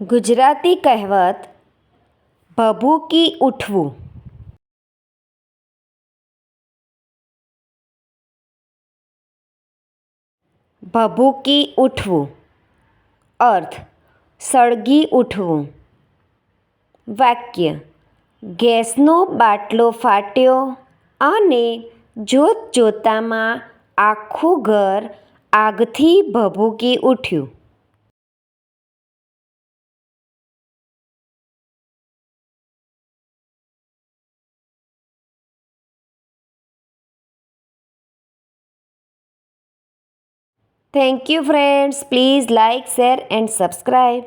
ગુજરાતી કહેવત ભભૂકી ઉઠવું. ભભૂકી ઉઠવું અર્થ સળગી ઉઠવું. વાક્ય: ગેસનો બાટલો ફાટ્યો અને જોત જોતામાં આખું ઘર આગથી ભભૂકી ઉઠ્યું. Thank you friends. Please like, share and subscribe.